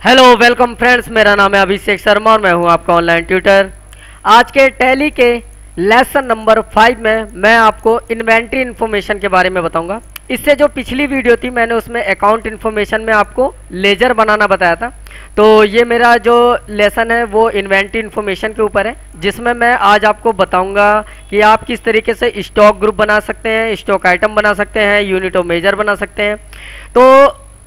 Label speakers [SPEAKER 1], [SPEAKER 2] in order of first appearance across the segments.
[SPEAKER 1] Hello welcome friends, मेरा नाम है अभिषेक शर्मा और मैं हूं आपका ऑनलाइन ट्यूटर। आज के टैली के लेसन नंबर 5 में मैं आपको इन्वेंट्री इन्फॉर्मेशन के बारे में बताऊंगा। इससे जो पिछली वीडियो थी मैंने उसमें अकाउंट इन्फॉर्मेशन में आपको लेजर बनाना बताया था। तो ये मेरा जो लेसन है वो इन्वेंट्री इन्फॉर्मेशन के ऊपर है, जिसमें मैं आज आपको बताऊंगा कि आप किस तरीके से स्टॉक ग्रुप बना सकते हैं, स्टॉक आइटम बना सकते हैं, यूनिट ऑफ मेजर बना सकते हैं। तो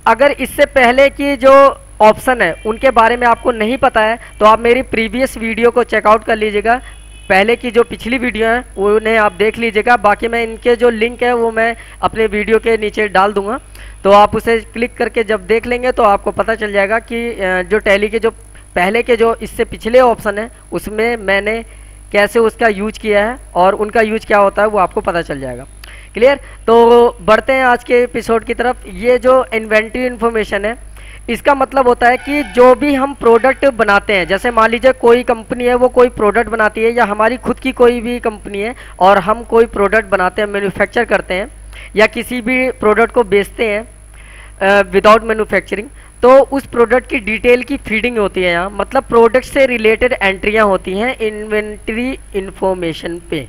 [SPEAKER 1] अगर इससे पहले की जो ऑप्शन है उनके बारे में आपको नहीं पता है तो आप मेरी प्रीवियस वीडियो को चेकआउट कर लीजिएगा। पहले की जो पिछली वीडियो है उन्हें आप देख लीजिएगा। बाकी मैं इनके जो लिंक है वो मैं अपने वीडियो के नीचे डाल दूंगा, तो आप उसे क्लिक करके जब देख लेंगे तो आपको पता चल जाएगा कि जो टैली के जो पहले के जो इससे पिछले ऑप्शन है उसमें मैंने कैसे उसका यूज किया है और उनका यूज क्या होता है वो आपको पता चल जाएगा। क्लियर? तो बढ़ते हैं आज के एपिसोड की तरफ। ये जो इन्वेंट्री इन्फॉर्मेशन है इसका मतलब होता है कि जो भी हम प्रोडक्ट बनाते हैं, जैसे मान लीजिए कोई कंपनी है वो कोई प्रोडक्ट बनाती है या हमारी खुद की कोई भी कंपनी है और हम कोई प्रोडक्ट बनाते हैं, मैन्युफैक्चर करते हैं या किसी भी प्रोडक्ट को बेचते हैं विदाउट मैन्युफैक्चरिंग, तो उस प्रोडक्ट की डिटेल की फीडिंग होती है यहाँ, मतलब प्रोडक्ट से रिलेटेड एंट्रियाँ होती हैं इन्वेंट्री इन्फॉर्मेशन पे।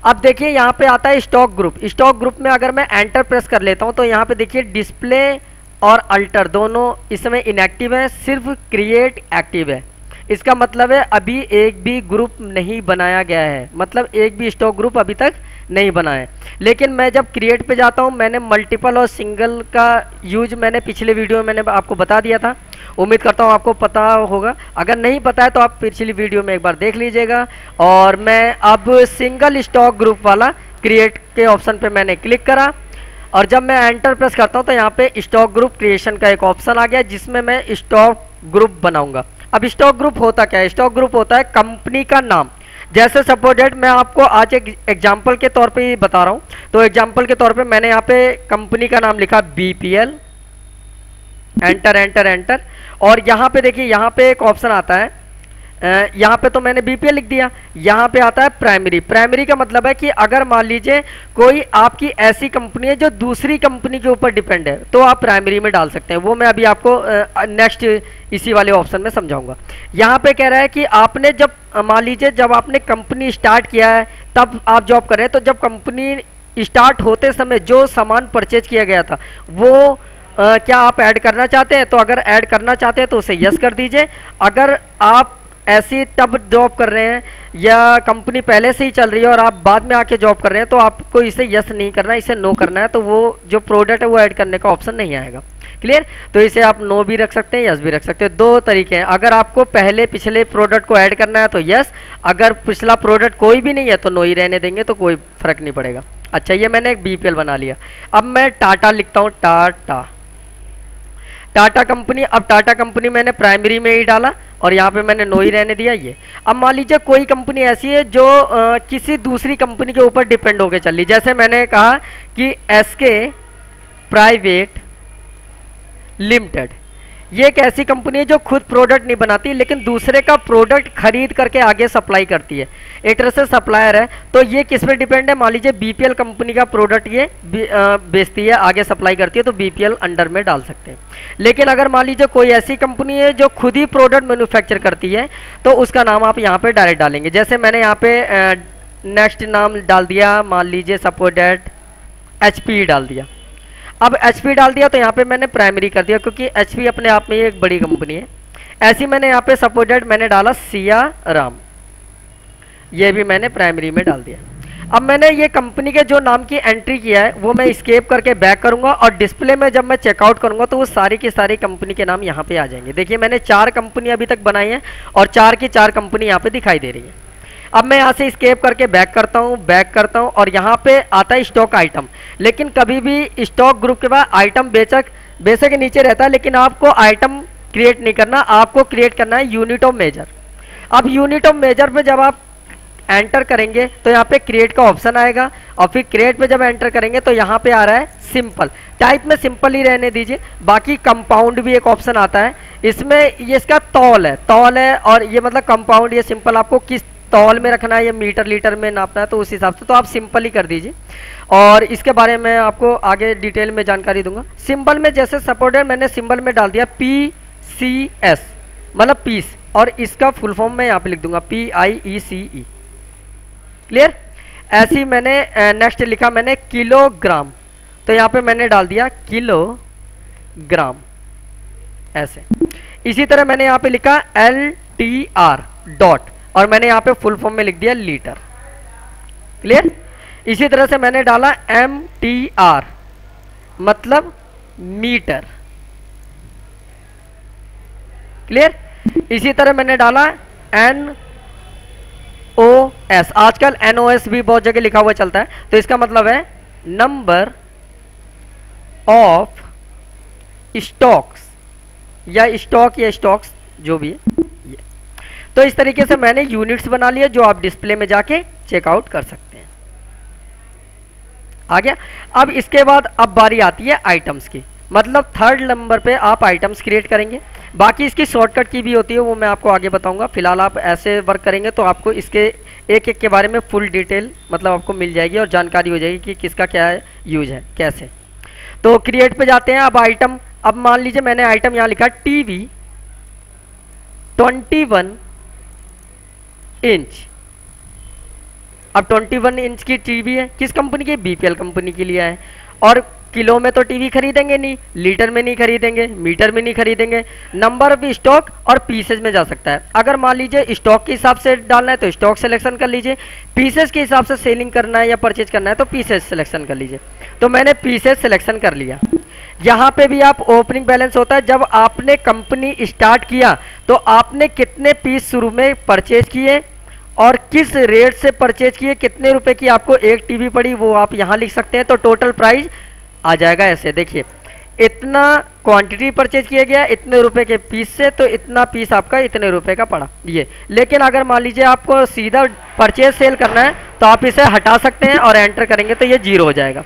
[SPEAKER 1] अब देखिए यहाँ पे आता है स्टॉक ग्रुप। स्टॉक ग्रुप में अगर मैं एंटर प्रेस कर लेता हूँ तो यहाँ पे देखिए डिस्प्ले और अल्टर दोनों इस समय इनएक्टिव है, सिर्फ क्रिएट एक्टिव है। इसका मतलब है अभी एक भी ग्रुप नहीं बनाया गया है, मतलब एक भी स्टॉक ग्रुप अभी तक नहीं बना है। लेकिन मैं जब क्रिएट पे जाता हूँ, मैंने मल्टीपल और सिंगल का यूज मैंने पिछले वीडियो में मैंने आपको बता दिया था, उम्मीद करता हूँ आपको पता होगा। अगर नहीं पता है तो आप पिछली वीडियो में एक बार देख लीजिएगा। और मैं अब सिंगल स्टॉक ग्रुप वाला क्रिएट के ऑप्शन पे मैंने क्लिक करा और जब मैं एंटर प्रेस करता हूं तो यहाँ पे स्टॉक ग्रुप क्रिएशन का एक ऑप्शन आ गया जिसमें मैं स्टॉक ग्रुप बनाऊंगा। अब स्टॉक ग्रुप होता क्या है? स्टॉक ग्रुप होता है कंपनी का नाम। जैसे सपोज मैं आपको आज एक एग्जांपल के तौर पे ही बता रहा हूँ, तो एग्जांपल के तौर पे मैंने यहाँ पे कंपनी का नाम लिखा बीपीएल, एंटर एंटर एंटर। और यहाँ पे देखिए यहाँ पे एक ऑप्शन आता है, यहाँ पे तो मैंने बीपीएल लिख दिया। यहाँ पे आता है प्राइमरी। प्राइमरी का मतलब है कि अगर मान लीजिए कोई आपकी ऐसी कंपनी है जो दूसरी कंपनी के ऊपर डिपेंड है तो आप प्राइमरी में डाल सकते हैं। वो मैं अभी आपको नेक्स्ट इसी वाले ऑप्शन में समझाऊंगा। यहाँ पे कह रहा है कि आपने जब मान लीजिए जब आपने कंपनी स्टार्ट किया है तब आप जॉब कर रहे हैं, तो जब कंपनी स्टार्ट होते समय जो सामान परचेज किया गया था वो क्या आप ऐड करना चाहते हैं? तो अगर ऐड करना चाहते हैं तो उसे यस कर दीजिए। अगर आप ऐसी तब जॉब कर रहे हैं या कंपनी पहले से ही चल रही है और आप बाद में आके जॉब कर रहे हैं तो आपको इसे यस नहीं करना है, इसे नो करना है। तो वो जो प्रोडक्ट है वो ऐड करने का ऑप्शन नहीं आएगा। क्लियर? तो इसे आप नो भी रख सकते हैं, यस भी रख सकते हैं। दो तरीके हैं। अगर आपको पहले पिछले प्रोडक्ट को ऐड करना है तो यस, अगर पिछला प्रोडक्ट कोई भी नहीं है तो नो ही रहने देंगे, तो कोई फर्क नहीं पड़ेगा। अच्छा, ये मैंने एक बीपीएल बना लिया। अब मैं टाटा लिखता हूँ, टाटा कंपनी। अब टाटा कंपनी मैंने प्राइमरी में ही डाला और यहाँ पे मैंने नो ही रहने दिया ये। अब मान लीजिए कोई कंपनी ऐसी है जो किसी दूसरी कंपनी के ऊपर डिपेंड होकर चल रही, जैसे मैंने कहा कि एसके प्राइवेट लिमिटेड। ये एक ऐसी कंपनी है जो खुद प्रोडक्ट नहीं बनाती लेकिन दूसरे का प्रोडक्ट खरीद करके आगे सप्लाई करती है, एक तरह से सप्लायर है। तो ये किस पे डिपेंड है? मान लीजिए बीपीएल कंपनी का प्रोडक्ट ये बेचती है, आगे सप्लाई करती है, तो बीपीएल अंडर में डाल सकते हैं। लेकिन अगर मान लीजिए कोई ऐसी कंपनी है जो खुद ही प्रोडक्ट मैन्युफैक्चर करती है तो उसका नाम आप यहाँ पे डायरेक्ट डालेंगे। जैसे मैंने यहाँ पे नेक्स्ट नाम डाल दिया, मान लीजिए सपोज दैट एचपी डाल दिया। अब एचपी डाल दिया तो यहाँ पे मैंने प्राइमरी कर दिया क्योंकि एचपी अपने आप में ही एक बड़ी कंपनी है। ऐसी मैंने यहाँ पे सपोर्टेड मैंने डाला सिया राम, ये भी मैंने प्राइमरी में डाल दिया। अब मैंने ये कंपनी के जो नाम की एंट्री किया है वो मैं एस्केप करके बैक करूंगा और डिस्प्ले में जब मैं चेकआउट करूंगा तो वो सारी की सारी कंपनी के नाम यहाँ पे आ जाएंगे। देखिए मैंने 4 कंपनी अभी तक बनाई है और 4 की 4 कंपनी यहाँ पे दिखाई दे रही है। अब मैं यहाँ से एस्केप करके बैक करता हूँ और यहाँ पे आता है स्टॉक आइटम। लेकिन कभी भी स्टॉक ग्रुप के बाद आइटम बेशक के नीचे रहता है, लेकिन आपको आइटम क्रिएट नहीं करना, आपको क्रिएट करना है यूनिट ऑफ मेजर। अब यूनिट ऑफ मेजर पे जब आप एंटर करेंगे तो यहाँ पे क्रिएट का ऑप्शन आएगा और फिर क्रिएट पे जब एंटर करेंगे तो यहाँ पे आ रहा है सिंपल। टाइप में सिंपल ही रहने दीजिए। बाकी कंपाउंड भी एक ऑप्शन आता है, इसमें ये इसका तौल है और ये मतलब कंपाउंड, ये सिंपल आपको किस तौल में रखना है, ये मीटर लीटर में नापना है, तो उस हिसाब से तो आप सिंपल ही कर दीजिए। और इसके बारे में आपको आगे डिटेल में जानकारी दूंगा। सिंबल में जैसे सपोर्टेड मैंने सिंबल में डाल दिया CS मतलब पीस, और इसका फुल फॉर्म मैं यहाँ पे लिख दूंगा PIECE। क्लियर? ऐसे ही मैंने नेक्स्ट लिखा मैंने किलोग्राम, तो यहाँ पे मैंने डाल दिया किलोग्राम ऐसे। इसी तरह मैंने यहाँ पे लिखा LTR डॉट, और मैंने यहाँ पे फुल फॉर्म में लिख दिया लीटर। क्लियर? इसी तरह से मैंने डाला MTR मतलब मीटर। क्लियर? इसी तरह मैंने डाला NOS, आजकल NOS भी बहुत जगह लिखा हुआ चलता है, तो इसका मतलब है नंबर ऑफ स्टॉक्स या स्टॉक या स्टॉक्स जो भी है ये। तो इस तरीके से मैंने यूनिट्स बना लिया जो आप डिस्प्ले में जाके चेकआउट कर सकते हैं। आ गया? अब इसके बाद अब बारी आती है आइटम्स की, मतलब थर्ड नंबर पे आप आइटम्स क्रिएट करेंगे। बाकी इसकी शॉर्टकट की भी होती है, वो मैं आपको आगे बताऊंगा। फिलहाल आप ऐसे वर्क करेंगे तो आपको इसके एक एक के बारे में फुल डिटेल मतलब आपको मिल जाएगी और जानकारी हो जाएगी कि किसका क्या यूज है कैसे। तो क्रिएट पे जाते हैं। अब आइटम, अब मान लीजिए मैंने आइटम यहाँ लिखा TV 21 इंच। अब 21 इंच की टीवी है, किस कंपनी की? BPL कंपनी के लिए है। और किलो में तो टीवी खरीदेंगे नहीं, लीटर में नहीं खरीदेंगे, मीटर में नहीं खरीदेंगे। नंबर ऑफ स्टॉक और पीसेज में जा सकता है। अगर मान लीजिए स्टॉक के हिसाब से डालना है तो स्टॉक सिलेक्शन कर लीजिए, पीसेज के हिसाब से सेलिंग करना है या परचेज करना है तो पीसेज सिलेक्शन कर लीजिए। तो मैंने पीसेज सिलेक्शन कर लिया। यहाँ पे भी आप ओपनिंग बैलेंस होता है, जब आपने कंपनी स्टार्ट किया तो आपने कितने पीस शुरू में परचेज किए और किस रेट से परचेज किए, कितने रुपए की आपको एक टीवी पड़ी, वो आप यहाँ लिख सकते हैं। तो टोटल प्राइस आ जाएगा ऐसे, देखिए इतना क्वांटिटी परचेज किया गया इतने रुपए के पीस से, तो इतना पीस आपका इतने रुपए का पड़ा ये। लेकिन अगर मान लीजिए आपको सीधा परचेज सेल करना है तो आप इसे हटा सकते हैं और एंटर करेंगे तो ये 0 हो जाएगा।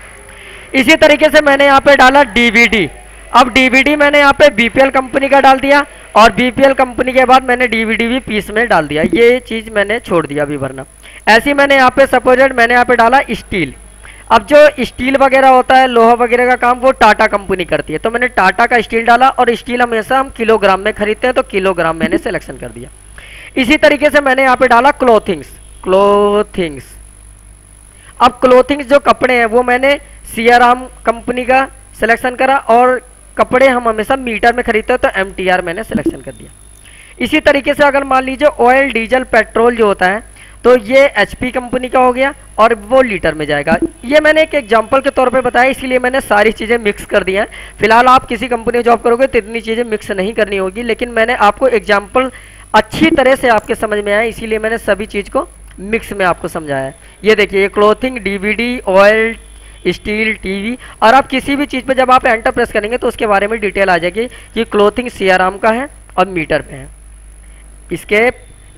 [SPEAKER 1] इसी तरीके से मैंने यहाँ पे डाला DVD। अब DVD मैंने यहाँ पे BPL कंपनी का डाल दिया और BPL कंपनी के बाद मैंने DVD भी पीस में डाल दिया। ये चीज मैंने छोड़ दिया अभी भरना। ऐसे ही मैंने यहाँ पे सपोजेड मैंने यहाँ पे डाला स्टील। अब जो स्टील वगैरह होता है, लोहा वगैरह का काम वो टाटा कंपनी करती है, तो मैंने टाटा का स्टील डाला। और स्टील हमेशा हम किलोग्राम में खरीदते हैं तो किलोग्राम मैंने सिलेक्शन कर दिया। इसी तरीके से मैंने यहाँ पे डाला क्लोथिंग्स। अब क्लोथिंग्स जो कपड़े हैं वो मैंने सियाराम कंपनी का सिलेक्शन करा, और कपड़े हम हमेशा मीटर में खरीदते हैं तो MTR मैंने सिलेक्शन कर दिया। इसी तरीके से अगर मान लीजिए ऑयल डीजल पेट्रोल जो होता है तो ये HP कंपनी का हो गया और वो लीटर में जाएगा। ये मैंने एक एग्जांपल के तौर पे बताया, इसीलिए मैंने सारी चीज़ें मिक्स कर दी हैं। फिलहाल आप किसी कंपनी में जॉब करोगे तो इतनी चीज़ें मिक्स नहीं करनी होगी, लेकिन मैंने आपको एग्जांपल अच्छी तरह से आपके समझ में आया, इसीलिए मैंने सभी चीज़ को मिक्स में आपको समझाया है। ये देखिए clothing, DVD, oil, steel, TV. और आप किसी भी चीज़ पे जब आप एंटर प्रेस करेंगे तो उसके बारे में डिटेल आ जाएगी कि क्लोथिंग सियाराम का है और मीटर पे है। इसके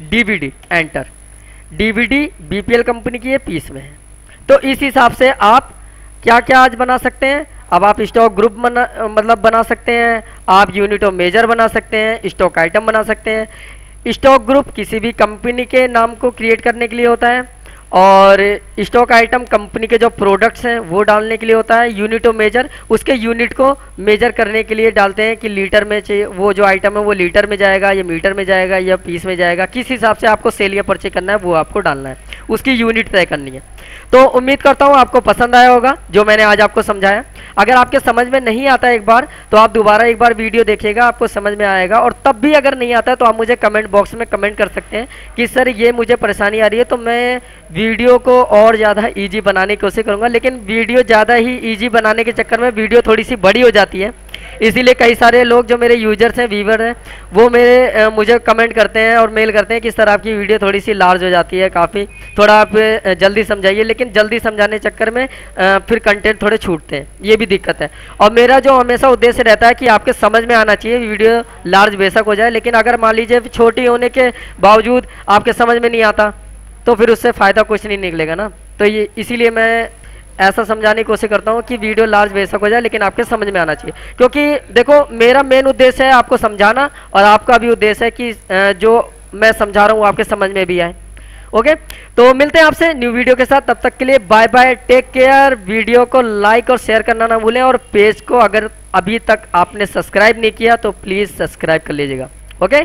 [SPEAKER 1] DVD enter, DVD BPL company की है, पीस में है। तो इस हिसाब से आप क्या क्या आज बना सकते हैं। अब आप स्टॉक ग्रुप मतलब बना सकते हैं, आप यूनिट ऑफ मेजर बना सकते हैं, स्टॉक आइटम बना सकते हैं। स्टॉक ग्रुप किसी भी कंपनी के नाम को क्रिएट करने के लिए होता है, और स्टॉक आइटम कंपनी के जो प्रोडक्ट्स हैं वो डालने के लिए होता है। यूनिट ऑफ मेजर उसके यूनिट को मेजर करने के लिए डालते हैं कि लीटर में चाहिए, वो जो आइटम है वो लीटर में जाएगा या मीटर में जाएगा या पीस में जाएगा, किस हिसाब से आपको सेल या परचेज करना है वो आपको डालना है, उसकी यूनिट तय करनी है। तो उम्मीद करता हूँ आपको पसंद आया होगा जो मैंने आज आपको समझाया। अगर आपके समझ में नहीं आता एक बार तो आप दोबारा एक बार वीडियो देखिएगा, आपको समझ में आएगा। और तब भी अगर नहीं आता है तो आप मुझे कमेंट बॉक्स में कमेंट कर सकते हैं कि सर ये मुझे परेशानी आ रही है, तो मैं वीडियो को और ज़्यादा ईजी बनाने की कोशिश करूँगा। लेकिन वीडियो ज़्यादा ही ईजी बनाने के चक्कर में वीडियो थोड़ी सी बड़ी हो जाती है, इसीलिए कई सारे लोग जो मेरे यूजर्स हैं, व्यूवर हैं, वो मुझे कमेंट करते हैं और मेल करते हैं कि सर आपकी वीडियो थोड़ी सी लार्ज हो जाती है, काफ़ी थोड़ा आप जल्दी समझाइए। लेकिन जल्दी समझाने चक्कर में फिर कंटेंट थोड़े छूटते हैं, ये भी दिक्कत है। और मेरा जो हमेशा उद्देश्य रहता है कि आपके समझ में आना चाहिए, वीडियो लार्ज बेशक हो जाए, लेकिन अगर मान लीजिए छोटी होने के बावजूद आपके समझ में नहीं आता तो फिर उससे फ़ायदा कुछ नहीं निकलेगा ना। तो ये इसीलिए मैं ऐसा समझाने की कोशिश करता हूँ कि वीडियो लार्ज बेशक हो जाए लेकिन आपके समझ में आना चाहिए। क्योंकि देखो मेरा मेन उद्देश्य है आपको समझाना, और आपका भी उद्देश्य है कि जो मैं समझा रहा हूँ आपके समझ में भी आए। ओके, तो मिलते हैं आपसे न्यू वीडियो के साथ, तब तक के लिए bye bye, take care. Video को लाइक और शेयर करना ना भूलें, और पेज को अगर अभी तक आपने सब्सक्राइब नहीं किया तो प्लीज़ सब्सक्राइब कर लीजिएगा। ओके।